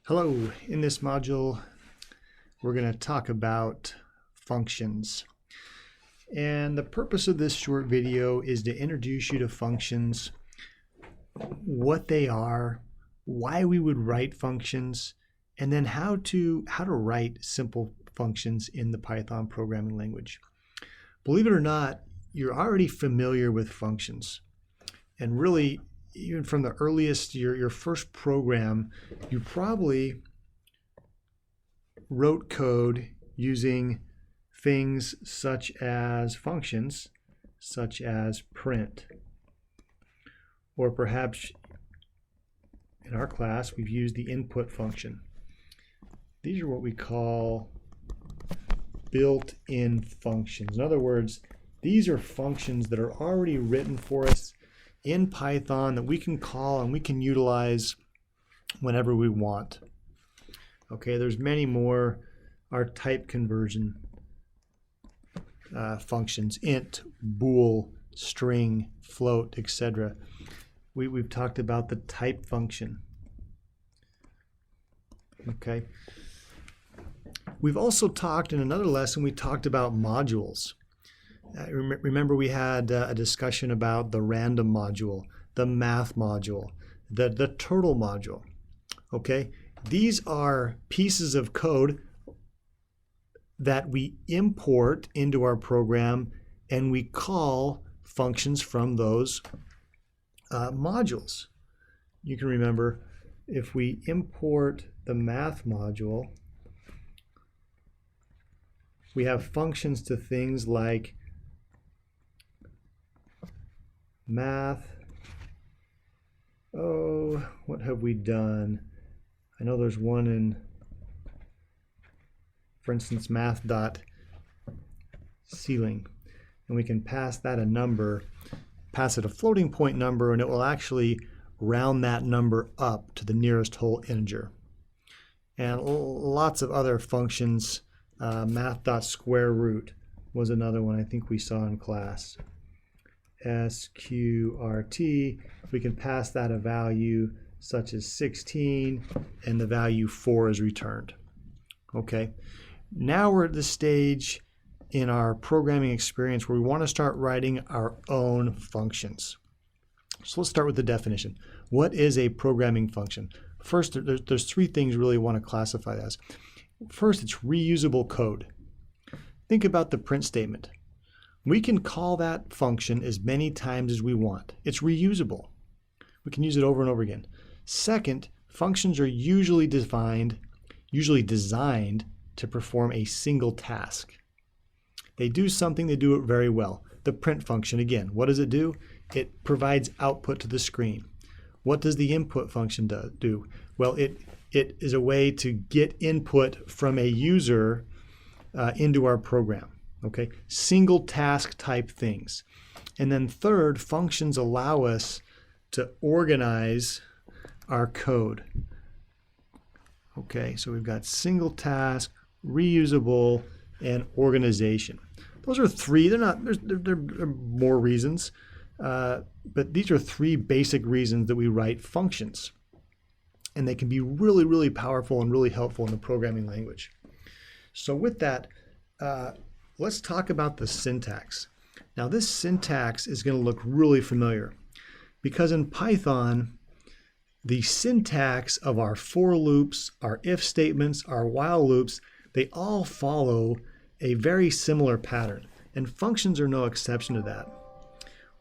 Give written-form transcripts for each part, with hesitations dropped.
Hello, in this module we're going to talk about functions. And the purpose of this short video is to introduce you to functions, what they are, why we would write functions, and then how to write simple functions in the Python programming language. Believe it or not, you're already familiar with functions. And really, even from the earliest, your first program, you probably wrote code using things such as functions, such as print. Or perhaps in our class, we've used the input function. These are what we call built-in functions. In other words, these are functions that are already written for us in Python that we can call and we can utilize whenever we want. Okay, there's many more. Our type conversion functions, int, bool, string, float, etc. We've talked about the type function. Okay. We've also talked in another lesson, we talked about modules. Remember we had a discussion about the random module, the math module, the turtle module. Okay, these are pieces of code that we import into our program and we call functions from those modules. You can remember if we import the math module, we have functions to things like math. Oh, what have we done? I know there's one in, for instance, math.ceiling. And we can pass that a number, pass it a floating point number, and it will actually round that number up to the nearest whole integer. And lots of other functions. Math.square-root was another one I think we saw in class. SQRT, we can pass that a value such as 16 and the value 4 is returned. Okay, now we're at the stage in our programming experience where we want to start writing our own functions. So let's start with the definition. What is a programming function? First, there's three things really want to classify as. First, it's reusable code. Think about the print statement. We can call that function as many times as we want. It's reusable. We can use it over and over again. Second, functions are usually designed to perform a single task. They do something, they do it very well. The print function, again, what does it do? It provides output to the screen. What does the input function do? Well, it is a way to get input from a user into our program. Okay, single task type things. And then third, functions allow us to organize our code. Okay, so we've got single task, reusable, and organization. Those are three. There are more reasons, but these are three basic reasons that we write functions. And they can be really, really powerful and really helpful in the programming language. So with that, let's talk about the syntax. Now this syntax is going to look really familiar because in Python, the syntax of our for loops, our if statements, our while loops, they all follow a very similar pattern, and functions are no exception to that.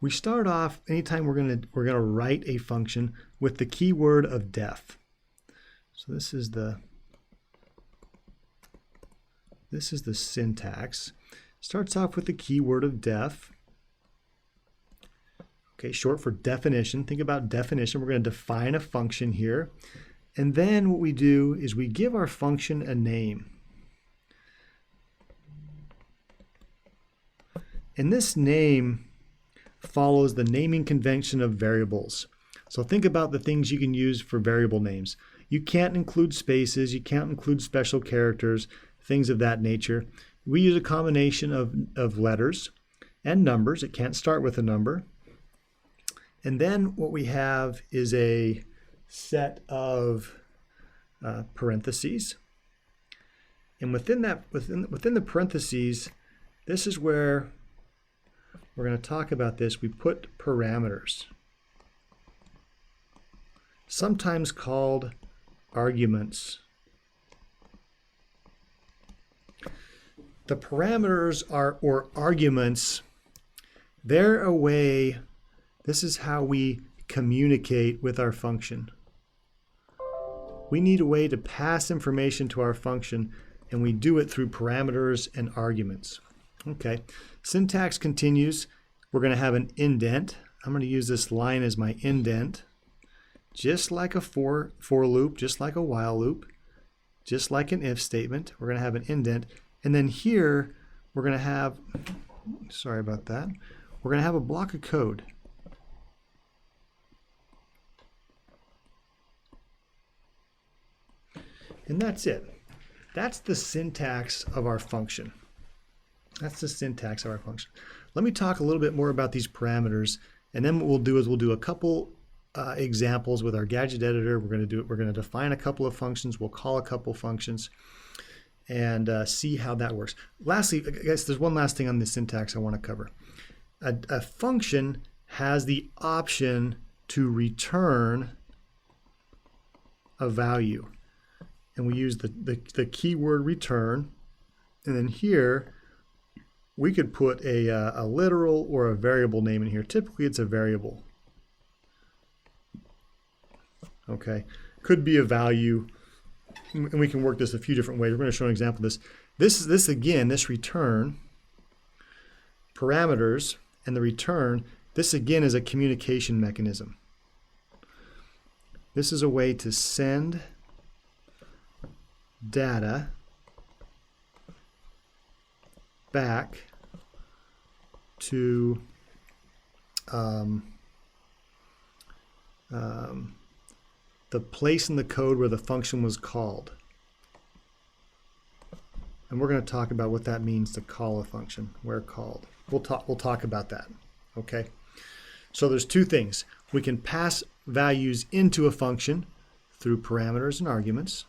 We start off anytime we're going to write a function with the keyword of def. So this is the syntax. Starts off with the keyword of def. Okay, short for definition. Think about definition. We're going to define a function here. And then what we do is we give our function a name. And this name follows the naming convention of variables. So think about the things you can use for variable names. You can't include spaces, you can't include special characters, things of that nature. We use a combination of letters and numbers. It can't start with a number. And then what we have is a set of parentheses. And within the parentheses, this is where we're going to talk about this. We put parameters, sometimes called arguments. The parameters or arguments, they're a way, this is how we communicate with our function. We need a way to pass information to our function, and we do it through parameters and arguments. Okay, syntax continues. We're going to have an indent. I'm going to use this line as my indent, just like a for loop, just like a while loop, just like an if statement. We're going to have an indent. And then here, we're going to have, sorry about that, we're going to have a block of code. And that's it. That's the syntax of our function. That's the syntax of our function. Let me talk a little bit more about these parameters, and then what we'll do is we'll do a couple examples with our gadget editor. We're going to define a couple of functions. We'll call a couple functions and see how that works. Lastly, I guess there's one last thing on the syntax I want to cover. A function has the option to return a value. And we use the keyword return. And then here, we could put a literal or a variable name in here. Typically, it's a variable. Okay, could be a value. And we can work this a few different ways. We're going to show an example of this. This again, this return, parameters, and the return, this again is a communication mechanism. This is a way to send data back to the place in the code where the function was called. And we're going to talk about what that means to call a function, where called. We'll talk about that. Okay. So there's two things. We can pass values into a function through parameters and arguments,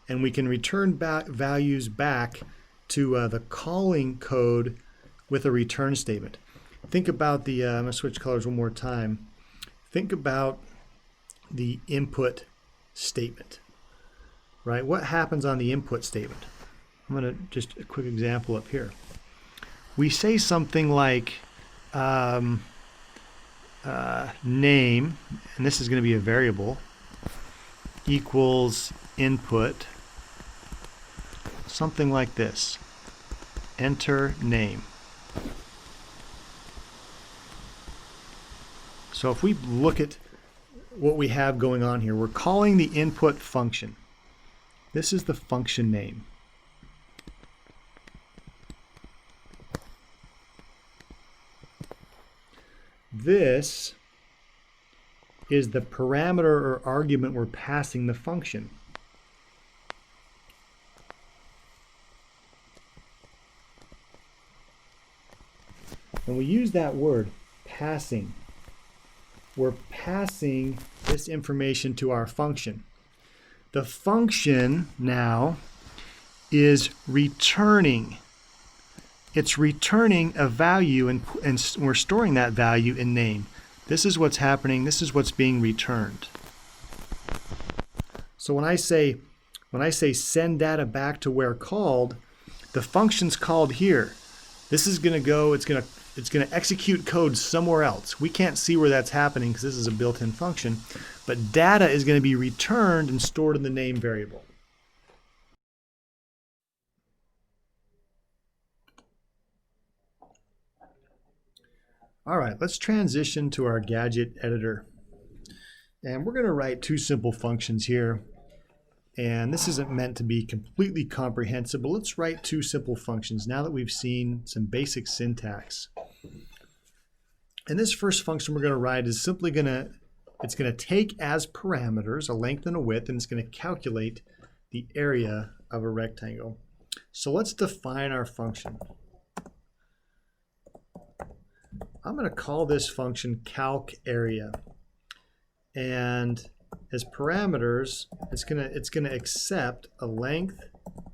and we can return values back to the calling code with a return statement. Think about the, I'm going to switch colors one more time. Think about the input statement, right? What happens on the input statement? I'm going to just a quick example up here. We say something like name, and this is going to be a variable, equals input, something like this. Enter name. So if we look at what we have going on here, we're calling the input function. This is the function name. This is the parameter or argument we're passing the function. When we use that word, passing, we're passing this information to our function. The function now is returning. It's returning a value, and we're storing that value in name. This is what's happening. This is what's being returned. So when I say send data back to where called, the function's called here. This is going to go. It's going to execute code somewhere else. We can't see where that's happening because this is a built-in function, but data is going to be returned and stored in the name variable. All right, let's transition to our gadget editor. And we're going to write two simple functions here. And this isn't meant to be completely comprehensive, but let's write two simple functions now that we've seen some basic syntax. And this first function we're going to write is simply going to take as parameters a length and a width, and it's going to calculate the area of a rectangle. So let's define our function. I'm going to call this function calc area. And as parameters, it's gonna accept a length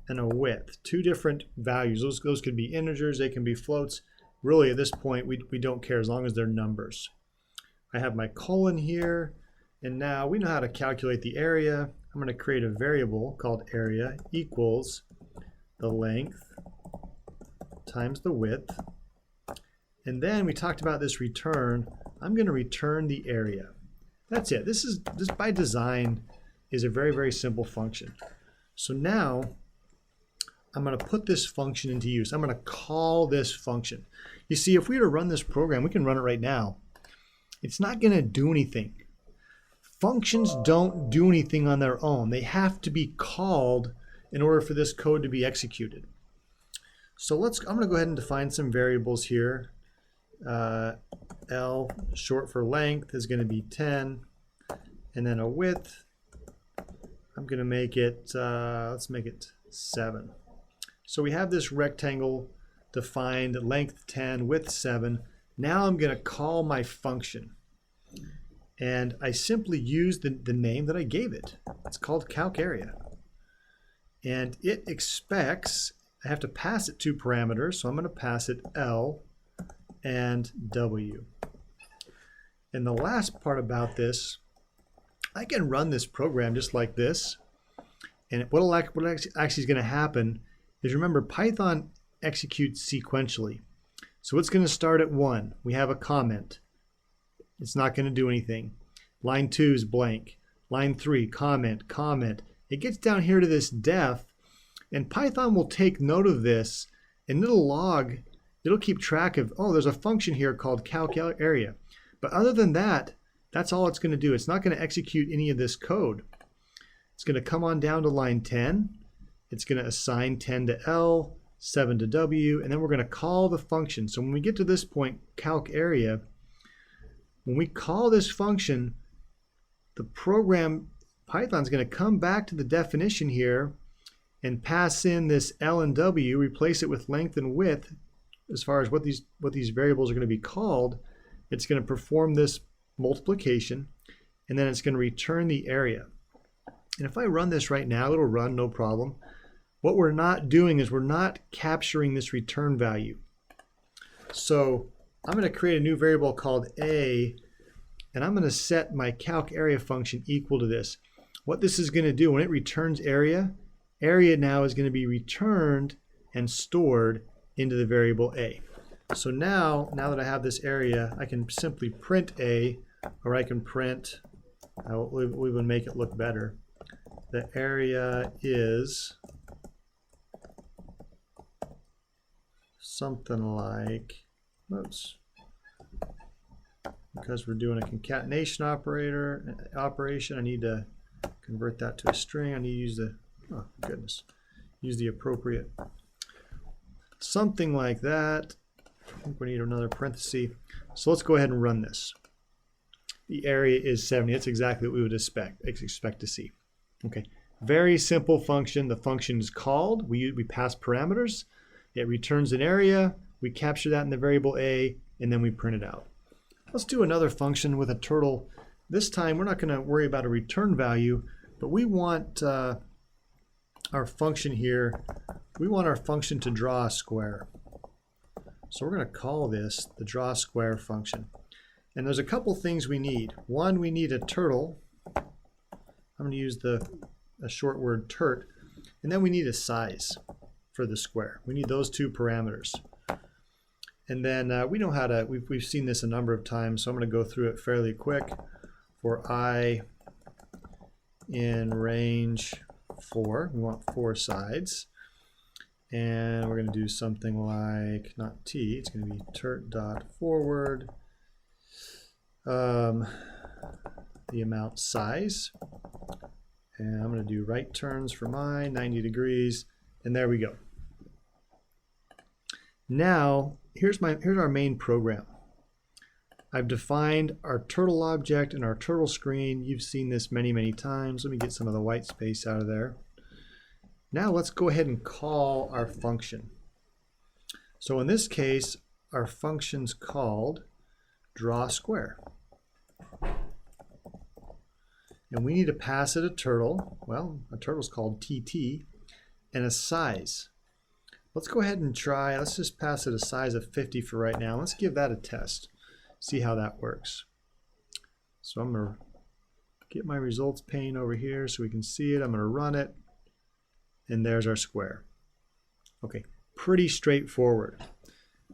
and a width, two different values. Those could be integers, they can be floats. Really, at this point, we don't care as long as they're numbers. I have my colon here, and now we know how to calculate the area. I'm going to create a variable called area equals the length times the width. And then we talked about this return. I'm going to return the area. That's it. This by design is a very, very simple function. So now I'm going to put this function into use. I'm going to call this function. You see, if we were to run this program, we can run it right now. It's not going to do anything. Functions don't do anything on their own. They have to be called in order for this code to be executed. So I'm going to go ahead and define some variables here. L, short for length, is going to be 10, and then a width. I'm going to make it, let's make it 7. So we have this rectangle defined, length 10, width 7. Now I'm going to call my function. And I simply use the name that I gave it. It's called calcarea. And it expects, I have to pass it two parameters, so I'm going to pass it L and W. And the last part about this, I can run this program just like this. And what actually is going to happen is, remember, Python executes sequentially. So it's going to start at 1. We have a comment. It's not going to do anything. Line 2 is blank. Line 3, comment, comment. It gets down here to this def, and Python will take note of this, and it'll log, it'll keep track of, oh, there's a function here called calcarea. But other than that, that's all it's going to do. It's not going to execute any of this code. It's going to come on down to line 10. It's going to assign 10 to L, 7 to W, and then we're going to call the function. So when we get to this point, calcarea, when we call this function, the program, Python's going to come back to the definition here and pass in this L and W, replace it with length and width as far as what these variables are going to be called. It's going to perform this multiplication, and then it's going to return the area. And if I run this right now, it'll run, no problem. What we're not doing is we're not capturing this return value. So I'm going to create a new variable called A, and I'm going to set my calcarea function equal to this. What this is going to do, when it returns area, area now is going to be returned and stored into the variable A. So now that I have this area, I can simply print A, or I can print, we would make it look better. The area is something like, oops, because we're doing a concatenation operation, I need to convert that to a string. I need to use use the appropriate, something like that. I think we need another parenthesis. So let's go ahead and run this. The area is 70. That's exactly what we would expect to see. Okay, very simple function. The function is called. We pass parameters. It returns an area. We capture that in the variable A, and then we print it out. Let's do another function with a turtle. This time we're not going to worry about a return value, but we want our function here. We want our function to draw a square. So we're going to call this the draw square function. And there's a couple things we need. One, we need a turtle. I'm going to use a short word turt. And then we need a size for the square. We need those two parameters. And then we know how to, we've seen this a number of times, so I'm going to go through it fairly quick. For I in range 4, we want 4 sides. And we're going to do something like, not t, it's going to be turt.forward, the amount size. And I'm going to do right turns for mine, 90 degrees, and there we go. Now, here's our main program. I've defined our turtle object and our turtle screen. You've seen this many, many times. Let me get some of the white space out of there. Now let's go ahead and call our function. So in this case, our function's called draw square. And we need to pass it a turtle. Well, a turtle's called TT, and a size. Let's go ahead and try, let's just pass it a size of 50 for right now. Let's give that a test, see how that works. So I'm going to get my results pane over here so we can see it. I'm going to run it, and there's our square. Okay, pretty straightforward.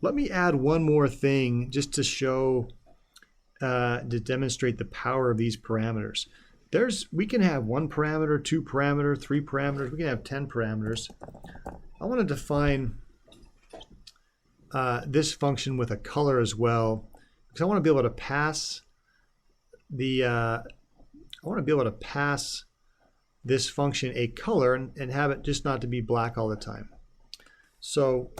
Let me add one more thing just to show, to demonstrate the power of these parameters. We can have 1 parameter, 2 parameter, 3 parameters. We can have 10 parameters. I want to define this function with a color as well, because I want to be able to pass this function a color and have it just not to be black all the time. So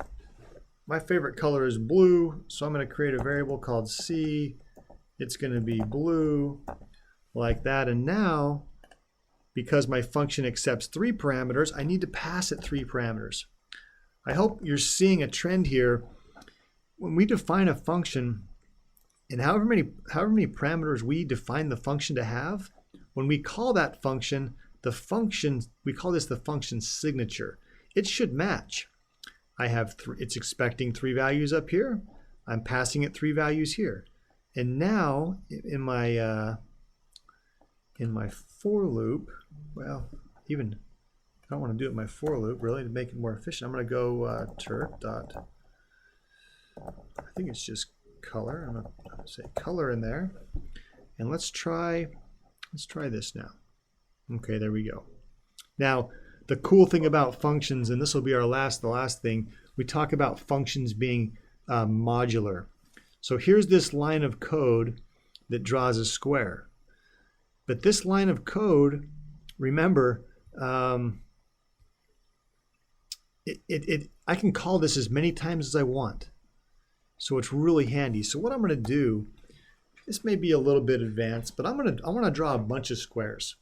my favorite color is blue, so I'm going to create a variable called C. It's going to be blue, like that. And now, because my function accepts 3 parameters, I need to pass it 3 parameters. I hope you're seeing a trend here. When we define a function, and however many parameters we define the function to have, when we call that function, we call this the function signature. It should match. It's expecting 3 values up here. I'm passing it 3 values here. And now in my for loop, well, even I don't want to do it in my for loop really to make it more efficient. I'm going to go Turk dot, I think it's just color. I'm going to say color in there, and let's try this now. Okay, there we go. Now the cool thing about functions, and this will be the last thing, we talk about functions being modular. So here's this line of code that draws a square. But this line of code, remember, I can call this as many times as I want. So it's really handy. So what I'm going to do, this may be a little bit advanced, but I want to draw a bunch of squares.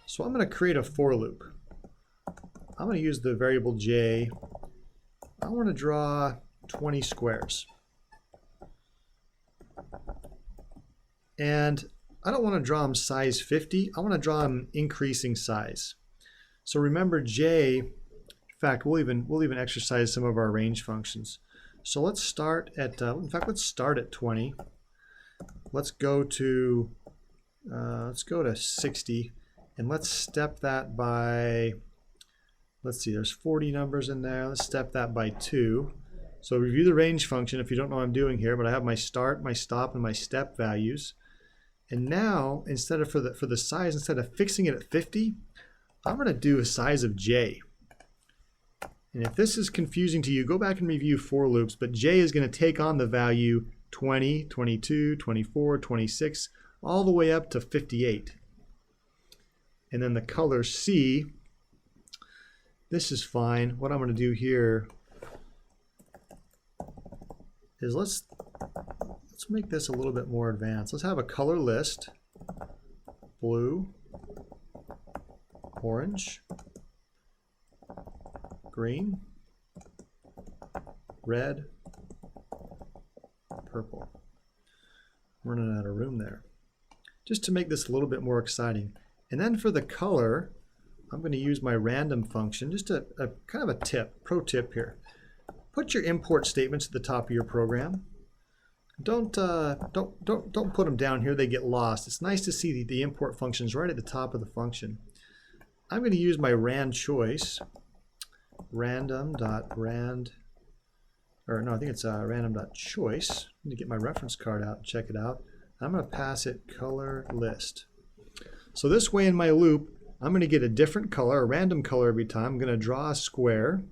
So I'm going to create a for loop. I'm going to use the variable j. I want to draw 20 squares. And I don't want to draw them size 50. I want to draw them increasing size. So remember j, in fact, we'll even exercise some of our range functions. So let's start at, let's start at 20. Let's go to 60, and let's step that by, let's see, there's 40 numbers in there. Let's step that by 2. So review the range function if you don't know what I'm doing here, but I have my start, my stop, and my step values. And now, instead of for the size, instead of fixing it at 50, I'm going to do a size of j. And if this is confusing to you, go back and review for loops, but j is going to take on the value 20, 22, 24, 26, all the way up to 58. And then the color C, this is fine. What I'm going to do here is let's make this a little bit more advanced. Let's have a color list: blue, orange, green, red, purple. I'm running out of room there. Just to make this a little bit more exciting. And then for the color, I'm going to use my random function. Just a kind of a tip, pro tip here. Put your import statements at the top of your program. Don't put them down here, they get lost. It's nice to see the import functions right at the top of the function. I'm going to use my rand choice, random.choice. I need to get my reference card out and check it out. I'm going to pass it color list. So this way in my loop, I'm going to get a different color, a random color every time. I'm going to draw a square.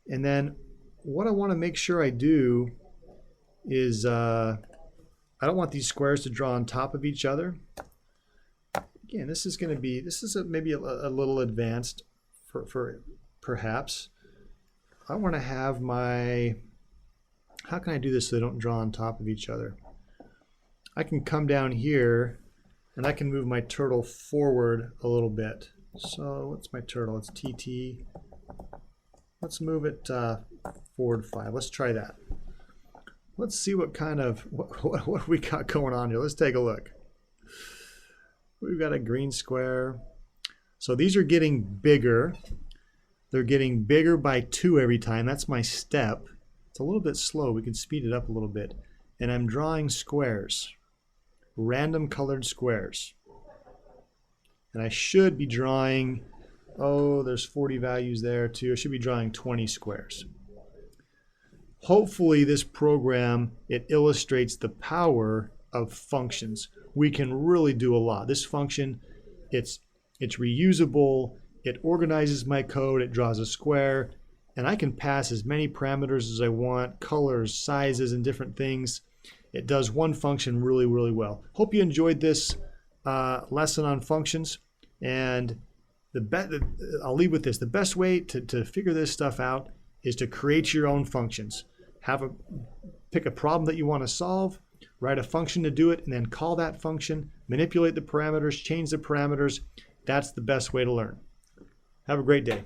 And then what I want to make sure I do is I don't want these squares to draw on top of each other. Again, this is maybe a little advanced for perhaps. I want to have my, how can I do this so they don't draw on top of each other? I can come down here and I can move my turtle forward a little bit. So what's my turtle? It's TT. Let's move it forward 5. Let's try that. Let's see what kind of, what we got going on here. Let's take a look. We've got a green square. So these are getting bigger. They're getting bigger by 2 every time. That's my step. It's a little bit slow. We can speed it up a little bit. And I'm drawing squares, random colored squares. And I should be drawing, oh, there's 40 values there too. I should be drawing 20 squares. Hopefully this program, it illustrates the power of functions. We can really do a lot. This function, it's reusable, it organizes my code, it draws a square, and I can pass as many parameters as I want, colors, sizes, and different things. It does one function really, really well. Hope you enjoyed this lesson on functions, and I'll leave with this. The best way to figure this stuff out is to create your own functions. Pick a problem that you want to solve, write a function to do it, and then call that function, manipulate the parameters, change the parameters. That's the best way to learn. Have a great day.